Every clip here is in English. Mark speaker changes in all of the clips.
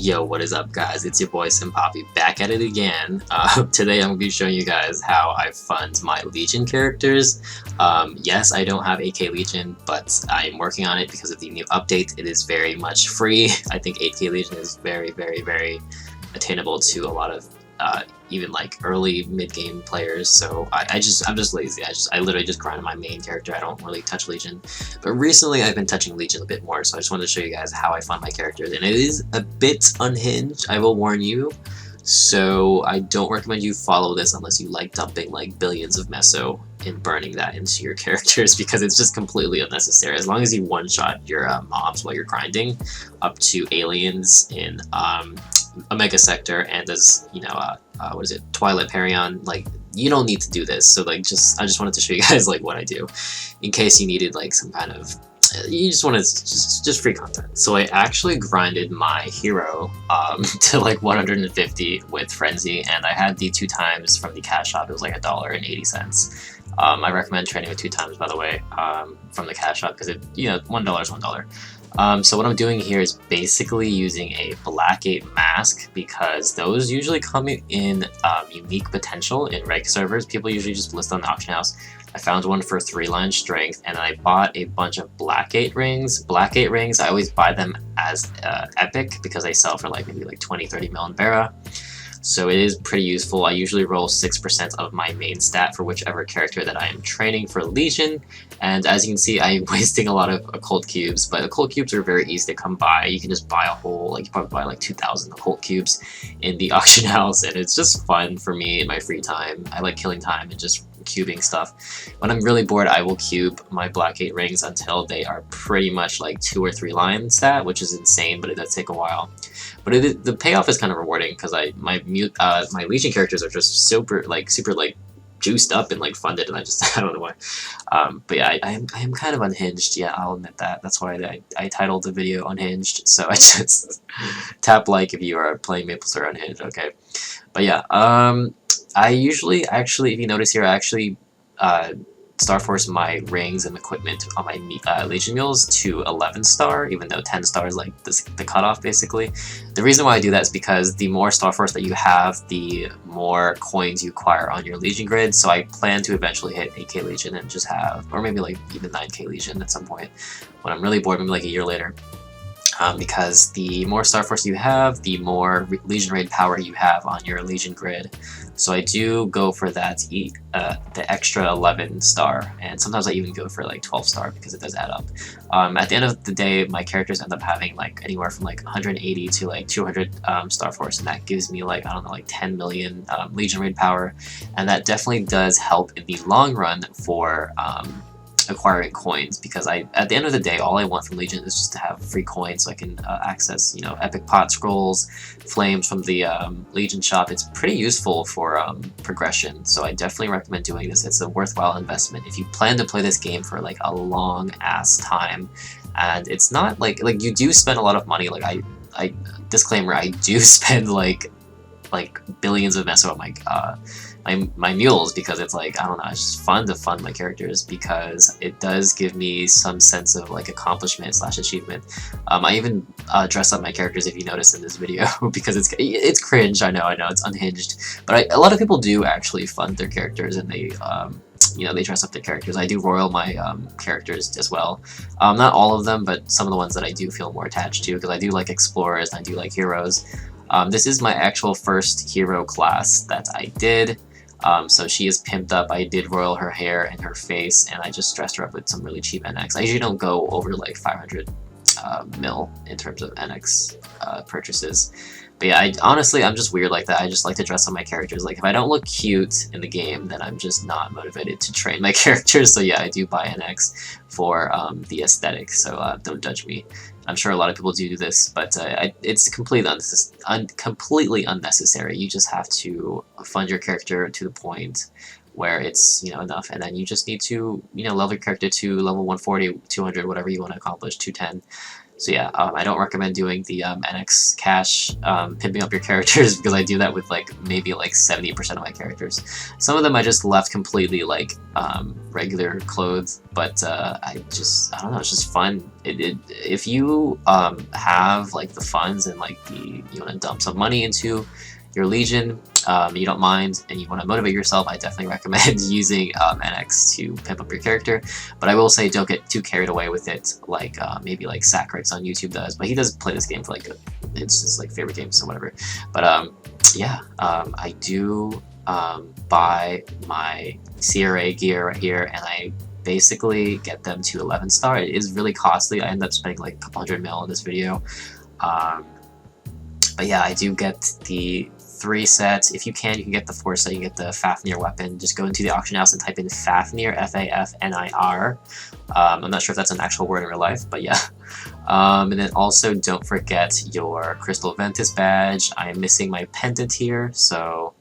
Speaker 1: Yo, what is up, guys? It's your boy Poppy back at it again. Today I'm going to be showing you guys how I fund my Legion characters. Yes, I don't have 8K Legion, but I'm working on it because of the new update. It is very much free. I think 8K Legion is very, very, very attainable to a lot of even like early mid-game players. So I'm just lazy. I literally just grind on my main character. I don't really touch Legion, but recently I've been touching Legion a bit more, so I just wanted to show you guys how I fund my characters, and it is a bit unhinged, I will warn you. So I don't recommend you follow this unless you like dumping like billions of meso and burning that into your characters, because it's just completely unnecessary. As long as you one-shot your mobs while you're grinding up to aliens in Omega Sector and as what is it, Twilight Perion, like you don't need to do this. So like I just wanted to show you guys like what I do in case you needed like some kind of you just wanted just free content. So I actually grinded my hero to like 150 with Frenzy, and I had the 2 times from the cash shop. It was like $1.80. I recommend trading with 2 times, by the way, from the cash shop, because $1 is $1. So what I'm doing here is basically using a Black 8 mask, because those usually come in unique potential in reg servers. People usually just list on the auction house. I found one for 3-line strength, and I bought a bunch of Black 8 rings. Black 8 rings, I always buy them as epic because they sell for like maybe like 20-30 mil in Vera. So it is pretty useful. I usually roll 6% of my main stat for whichever character that I am training for Legion, and as you can see, I'm wasting a lot of occult cubes, but occult cubes are very easy to come by. You can just buy a whole, like you probably buy like 2,000 occult cubes in the auction house, and it's just fun for me in my free time. I like killing time and just cubing stuff. When I'm really bored, I will cube my Black 8 rings until they are pretty much like 2 or 3 line stat, which is insane, but it does take a while. But the payoff is kind of rewarding, because my Legion characters are just super juiced up and like funded, and I don't know why. But yeah, I am kind of unhinged. Yeah, I'll admit that. That's why I titled the video Unhinged. So I just tap like if you are playing MapleStory Unhinged. Okay, but yeah, I usually actually, if you notice here, I actually Star Force my rings and equipment on my Legion Mules to 11 star, even though 10 star is like the cutoff basically. The reason why I do that is because the more Star Force that you have, the more coins you acquire on your Legion grid. So I plan to eventually hit 8K Legion and just have, or maybe like even 9K Legion at some point when I'm really bored, maybe like a year later. Because the more Star Force you have, the more Legion raid power you have on your Legion grid. So I do go for that, the extra 11 star, and sometimes I even go for like 12 star because it does add up. At the end of the day, my characters end up having like anywhere from like 180 to like 200 Star Force, and that gives me like, I don't know, like 10 million Legion raid power, and that definitely does help in the long run for acquiring coins, because at the end of the day, all I want from Legion is just to have free coins so I can access epic pot scrolls, flames from the Legion shop. It's pretty useful for progression, so I definitely recommend doing this. It's a worthwhile investment if you plan to play this game for like a long ass time. And it's not like you do spend a lot of money. Like I disclaimer, I do spend like billions of meso on my mules, because it's like, I don't know, it's just fun to fund my characters, because it does give me some sense of like accomplishment / achievement. I even dress up my characters, if you notice in this video, because it's cringe. I know it's unhinged, but a lot of people do actually fund their characters, and they they dress up their characters. I do royal my characters as well. Not all of them, but some of the ones that I do feel more attached to, because I do like explorers and I do like heroes. This is my actual first hero class that I did. So she is pimped up. I did royal her hair and her face, and I just dressed her up with some really cheap NX. I usually don't go over like 500 mil in terms of NX purchases. But yeah, honestly, I'm just weird like that. I just like to dress up my characters. Like, if I don't look cute in the game, then I'm just not motivated to train my characters. So yeah, I do buy NX for the aesthetic, so don't judge me. I'm sure a lot of people do this, but it's completely unnecessary. You just have to fund your character to the point where it's enough, and then you just need to level your character to level 140, 200, whatever you want to accomplish, 210. So yeah, I don't recommend doing the NX cash pimping up your characters because I do that with like maybe like 70% of my characters. Some of them I just left completely like regular clothes, but I don't know, it's just fun. If you have like the funds and like you want to dump some money into your Legion, you don't mind, and you want to motivate yourself, I definitely recommend using NX to pimp up your character. But I will say, don't get too carried away with it, like maybe like Sacrix on YouTube does. But he does play this game for like it's his like favorite game, so whatever. But yeah, I do buy my CRA gear right here, and I basically get them to 11 star. It is really costly. I end up spending like a couple hundred mil in this video. But yeah, I do get the 3 sets. If you can get the 4 set, you can get the Fafnir weapon. Just go into the auction house and type in Fafnir, F-A-F-N-I-R. I'm not sure if that's an actual word in real life, but yeah. And then also don't forget your Crystal Ventus badge. I am missing my pendant here, so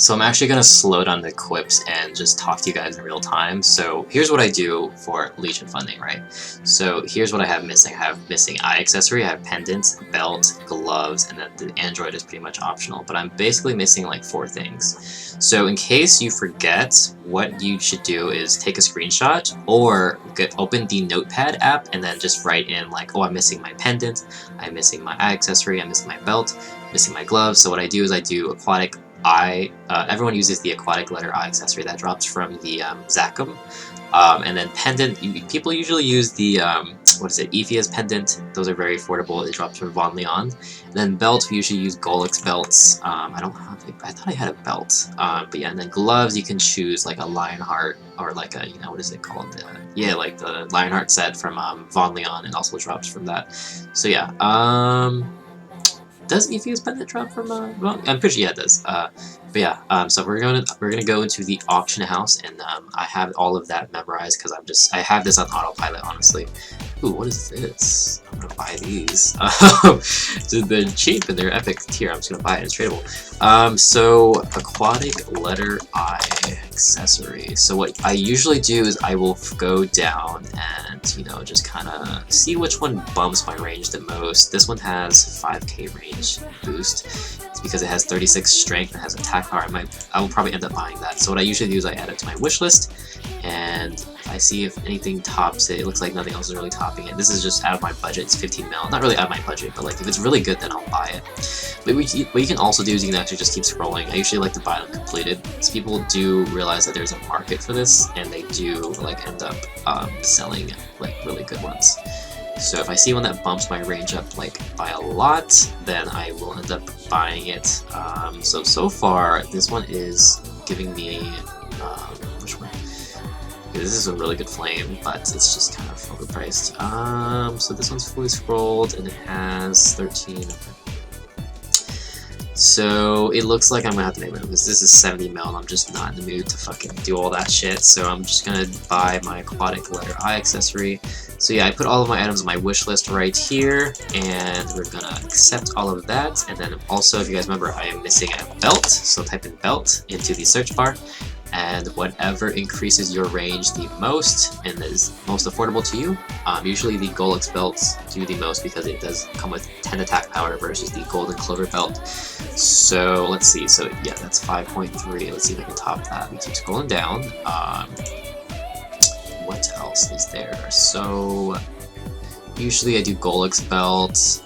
Speaker 1: I'm actually going to slow down the quips and just talk to you guys in real time. So here's what I do for Legion funding, right? So here's what I have missing. I have missing eye accessory, I have pendant, belt, gloves, and then the android is pretty much optional. But I'm basically missing like 4 things. So in case you forget, what you should do is take a screenshot or open the Notepad app and then just write in like, oh, I'm missing my pendant, I'm missing my eye accessory, I'm missing my belt, missing my gloves. So what I do is I do aquatic eye. Everyone uses the aquatic letter eye accessory that drops from the Zachem. And then pendant, people usually use the, what is it, Ephia's pendant. Those are very affordable. It drops from Von Leon. And then belt, we usually use Golix belts. I don't have, I thought I had a belt. But yeah, and then gloves, you can choose like a Lionheart or like a, you know, what is it called? Yeah, like the Lionheart set from Von Leon, and also drops from that. So yeah, does Ephia's pendant drop from well, I'm pretty sure yeah it does. But yeah, so we're gonna go into the auction house, and I have all of that memorized because I have this on autopilot, honestly. Ooh, what is this? I'm gonna buy these. They're cheap and they're epic tier. I'm just gonna buy it. It's tradable. So aquatic letter eye accessory. So what I usually do is I will go down and, you know, just kind of see which one bumps my range the most. This one has 5k range boost. It's because it has 36 strength and has attack power. I will probably end up buying that. So what I usually do is I add it to my wish list, and if I see if anything tops it. It looks like nothing else is really topping it. This is just out of my budget. It's 15 mil. Not really out of my budget, but like if it's really good, then I'll buy it. But what you can also do is you can actually just keep scrolling. I usually like to buy them completed, because people do realize that there's a market for this, and they do like end up selling like really good ones. So if I see one that bumps my range up like by a lot, then I will end up buying it. So far this one is giving me which one? Okay, this is a really good flame, but it's just kind of overpriced. So this one's fully scrolled and it has 13. So it looks like I'm gonna have to make room because this is 70 mil and I'm just not in the mood to fucking do all that shit. So I'm just gonna buy my aquatic letter eye accessory. So yeah, I put all of my items on my wish list right here, and we're gonna accept all of that. And then also, if you guys remember, I am missing a belt, so type in belt into the search bar, and whatever increases your range the most and is most affordable to you. Usually the Golix belts do the most because it does come with 10 attack power versus the Golden Clover belt. So let's see, so yeah, that's 5.3. Let's see if I can top that. We keep scrolling down. What else is there? So usually I do Golix belt,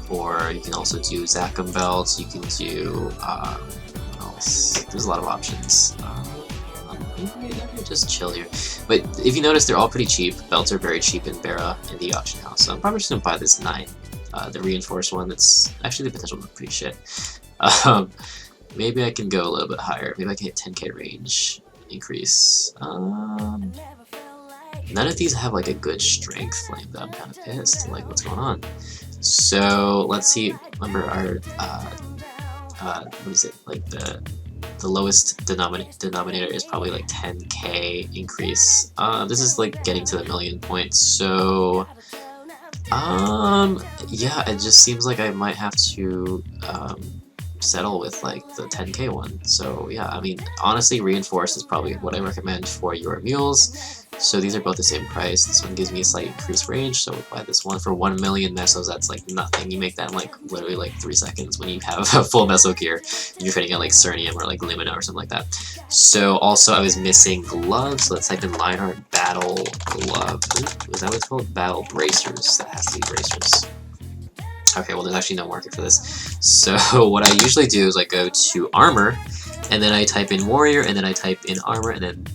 Speaker 1: or you can also do Zachem belts. You can do what else? There's a lot of options. Maybe just chill here. But if you notice, they're all pretty cheap. Belts are very cheap in Bara in the auction house. So I'm probably just gonna buy this 9, the reinforced one. That's actually the potential look pretty shit. Maybe I can go a little bit higher. Maybe I can hit 10k range increase. None of these have like a good strength flame though. I'm kind of pissed. Like, what's going on? So let's see. Remember our what is it? Like the lowest denominator is probably like 10k increase. This is like getting to the 1,000,000 points. So yeah, it just seems like I might have to settle with like the 10k one. So yeah, I mean, honestly, reinforced is probably what I recommend for your mules. So these are both the same price. This one gives me a slight increased range, so buy this one for 1 million mesos. That's like nothing. You make that in like literally like 3 seconds when you have a full meso gear and you're trading at like Cernium or like Limina or something like that. So also I was missing gloves, so let's type in Lionheart Battle Glove. Ooh, is that what it's called? Battle Bracers. That has to be bracers. Okay, well there's actually no market for this. So what I usually do is I go to armor, and then I type in warrior, and then I type in armor, and then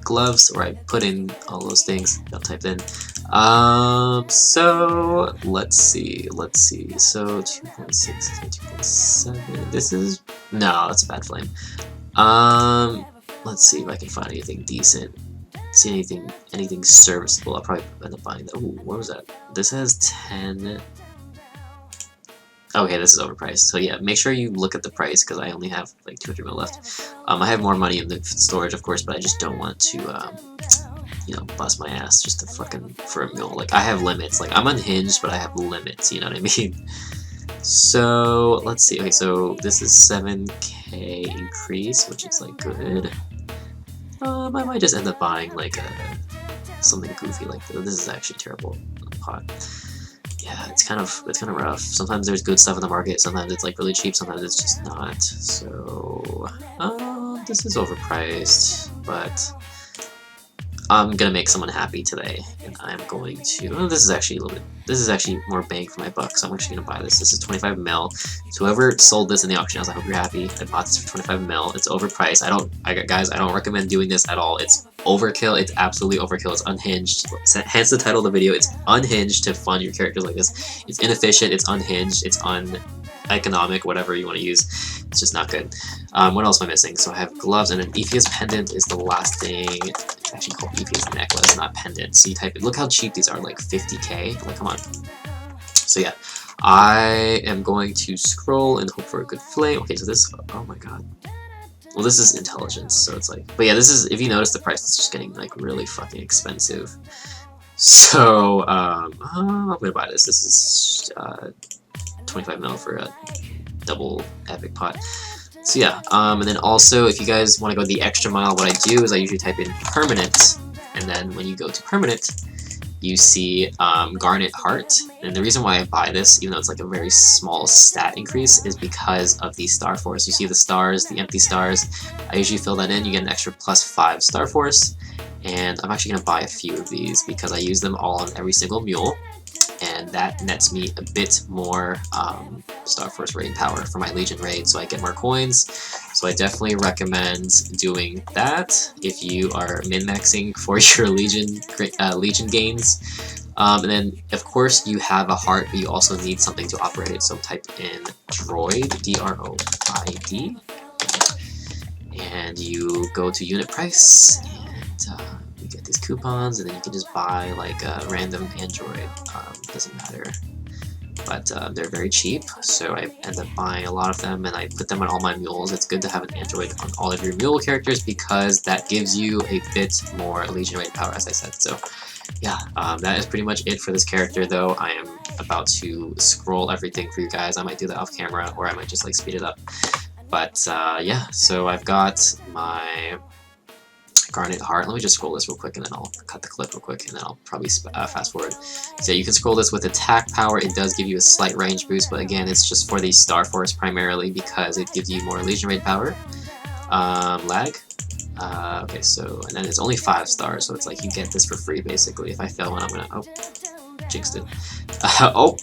Speaker 1: gloves, or I put in all those things I'll type in. So let's see. So 2.6, 2.7. This is no, that's a bad flame. Let's see if I can find anything decent. See anything serviceable. I'll probably end up buying that. Ooh, what was that? This has 10. Okay, this is overpriced. So yeah, make sure you look at the price because I only have like 200 mil left. I have more money in the storage, of course, but I just don't want to, you know, bust my ass just to fucking for a mil. Like I have limits. Like I'm unhinged, but I have limits. You know what I mean? So let's see. Okay, so this is 7k increase, which is like good. I might just end up buying like something goofy like this. This is actually terrible pot. Yeah, it's kind of rough. Sometimes there's good stuff in the market, sometimes it's like really cheap, sometimes it's just not. So this is overpriced, but I'm gonna make someone happy today, and I'm going to. Oh, this is actually a little bit. This is actually more bang for my buck, so I'm actually gonna buy this. This is 25 mil. So whoever sold this in the auction house, I hope you're happy. I bought this for 25 mil. It's overpriced. Guys, I don't recommend doing this at all. It's overkill. It's absolutely overkill. It's unhinged. Hence the title of the video. It's unhinged to fund your characters like this. It's inefficient. It's unhinged. It's uneconomic. Whatever you want to use. It's just not good. What else am I missing? So I have gloves, and an Epheus pendant is the last thing. It's actually called Epheus necklace, not pendant. So you type it. Look how cheap these are. Like 50k. Like come on. So yeah, I am going to scroll and hope for a good flame. Okay, so this. Oh my god. Well, this is intelligence, so it's like, but yeah, this is, if you notice the price, it's just getting like really fucking expensive. So, I'm gonna buy this. This is 25 mil for a double epic pot. So yeah, and then also, if you guys want to go the extra mile, what I do is I usually type in permanent, and then when you go to permanent, you see Garnet Heart. And the reason why I buy this, even though it's like a very small stat increase, is because of the Star Force. You see the stars, the empty stars. I usually fill that in. You get an extra +5 Star Force. And I'm actually going to buy a few of these because I use them all on every single mule. And that nets me a bit more Star Force raid power for my Legion raid, so I get more coins. So I definitely recommend doing that if you are min-maxing for your Legion gains. And then, of course, you have a heart, but you also need something to operate it. So type in droid, D-R-O-I-D, and you go to unit price, and you get these coupons, and then you can just buy like a random android. Doesn't matter, but they're very cheap, so I end up buying a lot of them, and I put them on all my mules. It's good to have an android on all of your mule characters because that gives you a bit more Legion raid power, as I said. So yeah, that is pretty much it for this character, though. I am about to scroll everything for you guys. I might do that off camera, or I might just like speed it up. But yeah, so I've got my Garnet Heart. Let me just scroll this real quick, and then I'll cut the clip real quick, and then I'll probably fast forward. So you can scroll this with attack power. It does give you a slight range boost, but again, it's just for the Star Force primarily because it gives you more Legion raid power. Lag. Okay, so, and then it's only 5 stars, so it's like you get this for free basically. If I fail one, I'm gonna, oh, jinxed it. Oh!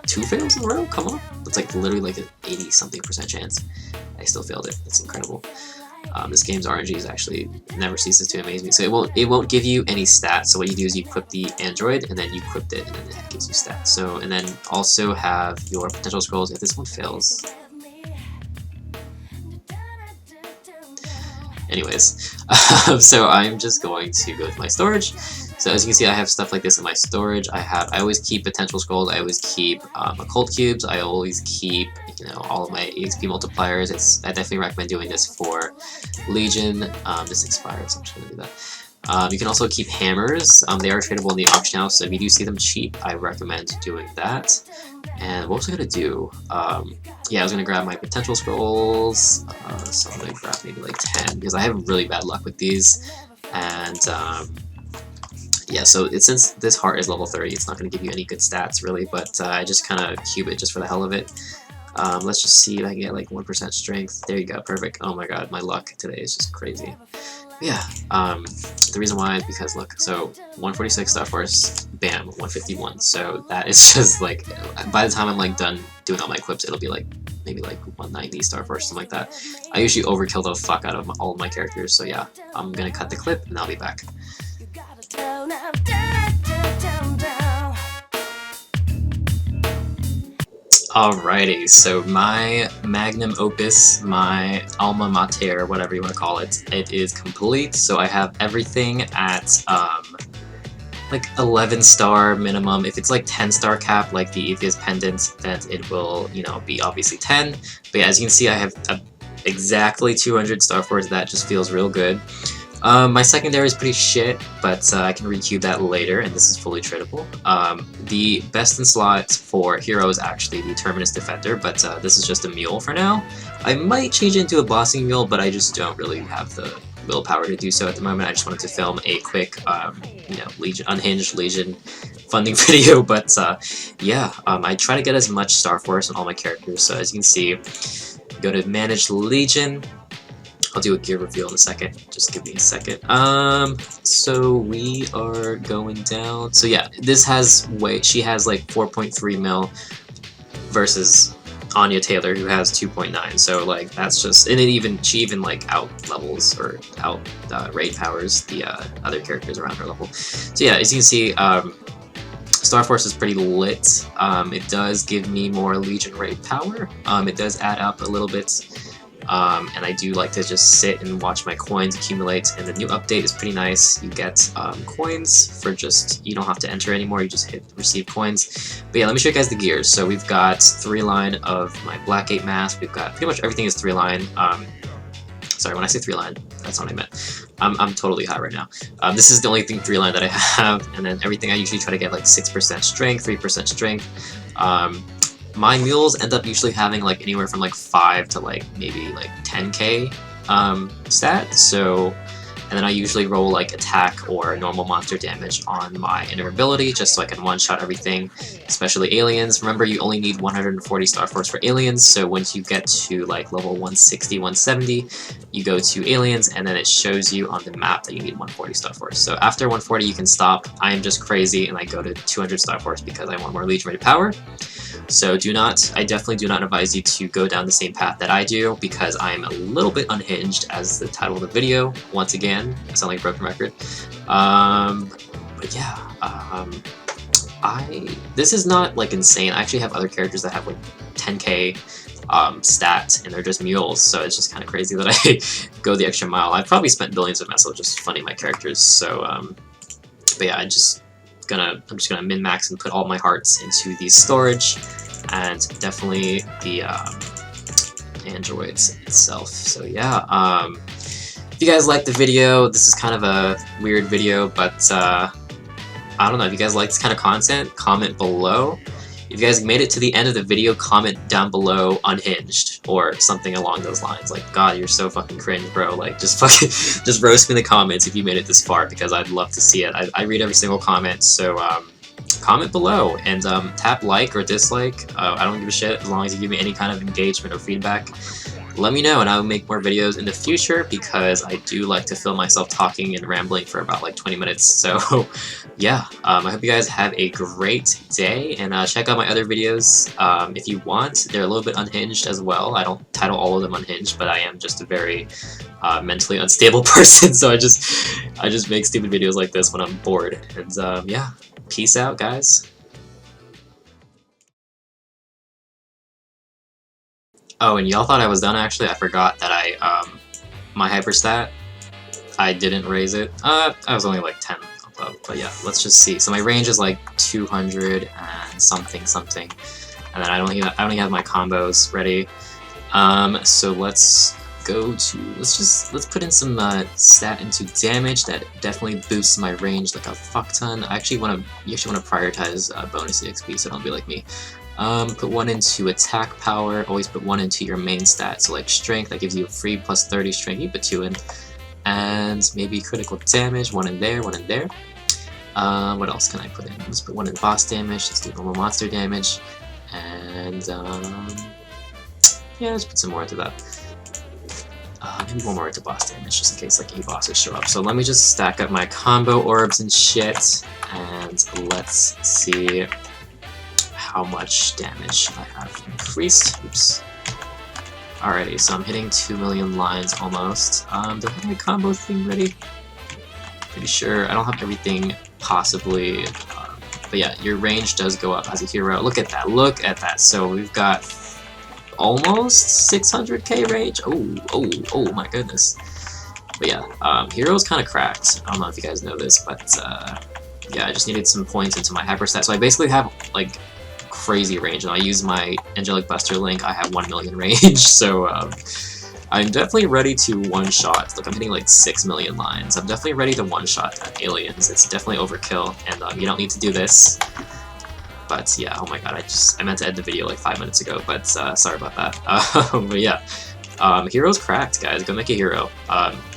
Speaker 1: 2 fails in a row? Come on. It's like literally like an 80-something% chance. I still failed it. It's incredible. This game's RNG is actually never ceases to amaze me. So it won't give you any stats. So what you do is you equip the android, and then you equip it, and then it gives you stats. So, and then also have your potential scrolls if this one fails. Anyways, so I'm just going to go to my storage. So as you can see, I have stuff like this in my storage. I always keep potential scrolls. I always keep occult cubes. I always keep, you know, all of my EXP multipliers. I definitely recommend doing this for Legion. This expired, so I'm just gonna do that. You can also keep hammers. They are tradable in the auction house, so if you do see them cheap, I recommend doing that. And what was I gonna do? Yeah, I was gonna grab my potential scrolls. So I'm gonna grab maybe like 10 because I have really bad luck with these. And yeah, so since this heart is level 30, it's not gonna give you any good stats really, but I just kind of cube it just for the hell of it. Let's just see if I can get like 1% strength. There you go, perfect. Oh my god, my luck today is just crazy. Yeah, the reason why is because look, so 146 Star Force, bam, 151. So that is just like, by the time I'm like done doing all my equips, it'll be like maybe like 190 Star Force, something like that. I usually overkill the fuck out of all of my characters, so yeah, I'm gonna cut the clip and I'll be back. Alrighty, so my magnum opus, my alma mater, whatever you want to call it, it is complete. So I have everything at like 11 star minimum. If it's like 10 star cap, like the Atheist Pendant, then it will, you know, be obviously 10. But yeah, as you can see, I have exactly 200 Star Force. That just feels real good. My secondary is pretty shit, but I can recube that later, and this is fully tradable. The best in slot for hero is actually the Terminus Defender, but this is just a mule for now. I might change it into a bossing mule, but I just don't really have the willpower to do so at the moment. I just wanted to film a quick, you know, Unhinged Legion funding video, but yeah, I try to get as much Star Force on all my characters, so as you can see, go to Manage Legion. I'll do a gear reveal in a second. Just give me a second. So we are going down. So yeah, this has weight. She has like 4.3 mil versus Anya Taylor, who has 2.9. So like that's just, and she even like out levels or out raid powers the other characters around her level. So yeah, as you can see, Star Force is pretty lit. It does give me more Legion raid power. It does add up a little bit. And I do like to just sit and watch my coins accumulate, and the new update is pretty nice. You get coins for just, you don't have to enter anymore, you just hit receive coins. But yeah, let me show you guys the gears. So we've got 3-line of my Blackgate mask, we've got pretty much everything is 3-line. Sorry, when I say 3-line, that's what I meant. I'm totally high right now. This is the only thing 3-line that I have, and then everything I usually try to get like 6% strength, 3% strength. My mules end up usually having like anywhere from like 5 to like maybe like 10k stat, so, and then I usually roll like attack or normal monster damage on my invulnerability just so I can one-shot everything, especially aliens. Remember, you only need 140 Star Force for aliens, so once you get to like level 160, 170, you go to aliens, and then it shows you on the map that you need 140 Star Force. So after 140 you can stop. I am just crazy and I go to 200 Star Force because I want more Legion rated power. So I definitely do not advise you to go down the same path that I do, because I'm a little bit unhinged, as the title of the video, once again. I sound like a broken record. But yeah, this is not like insane. I actually have other characters that have like 10k stats, and they're just mules, so it's just kind of crazy that I go the extra mile. I've probably spent billions of metal just funding my characters, so, but yeah, I'm just gonna min-max and put all my hearts into the storage, and definitely the androids itself. So yeah, if you guys liked the video, this is kind of a weird video, but I don't know, if you guys like this kind of content, comment below. If you guys made it to the end of the video, comment down below unhinged or something along those lines. Like, God, you're so fucking cringe, bro. Like, just fucking, just roast me in the comments if you made it this far, because I'd love to see it. I read every single comment, so comment below, and tap like or dislike. I don't give a shit as long as you give me any kind of engagement or feedback. Let me know, and I will make more videos in the future, because I do like to film myself talking and rambling for about like 20 minutes. So yeah, I hope you guys have a great day, and check out my other videos if you want. They're a little bit unhinged as well. I don't title all of them unhinged, but I am just a very mentally unstable person, so I just make stupid videos like this when I'm bored. And yeah, peace out, guys. Oh, and y'all thought I was done. Actually, I forgot that my hyperstat, I didn't raise it. I was only like 10 above, but yeah, let's just see. So my range is like 200 and something, and then I don't even have my combos ready. So let's go to, let's put in some stat into damage that definitely boosts my range like a fuck ton. You actually want to prioritize bonus EXP, so don't be like me. Put one into attack power. Always put one into your main stat. So like strength, that gives you a free plus 30 strength. You put 2 in, and maybe critical damage. One in there, one in there. What else can I put in? Let's put one in boss damage. Let's do normal monster damage, and yeah, let's put some more into that. Maybe one more into boss damage, just in case like 8 bosses show up. So let me just stack up my combo orbs and shit, and let's see how much damage I have increased. Oops. Alrighty, so I'm hitting 2 million lines almost. Do I have my combo thing ready? Pretty sure. I don't have everything possibly, but yeah, your range does go up as a hero. Look at that, look at that. So we've got almost 600k range. Oh my goodness. But yeah, hero's kind of cracked. I don't know if you guys know this, but yeah, I just needed some points into my hyper stat. So I basically have like crazy range, and I use my Angelic Buster link. I have 1 million range, so I'm definitely ready to one-shot. Look, I'm hitting like 6 million lines. I'm definitely ready to one-shot aliens. It's definitely overkill, and you don't need to do this. But yeah, oh my god, I meant to end the video like 5 minutes ago, but sorry about that. But yeah, hero's cracked, guys. Go make a hero.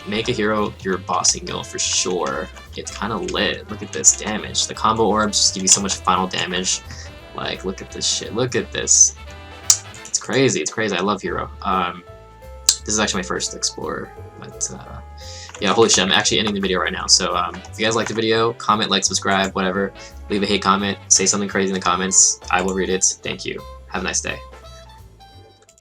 Speaker 1: Make a hero your bossing guild for sure. It's kind of lit. Look at this damage. The combo orbs just give you so much final damage. Like, look at this shit. Look at this. It's crazy. It's crazy. I love hero. This is actually my first explorer, but yeah, holy shit, I'm actually ending the video right now. So if you guys like the video, comment, like, subscribe, whatever. Leave a hate comment, say something crazy in the comments. I will read it. Thank you. Have a nice day.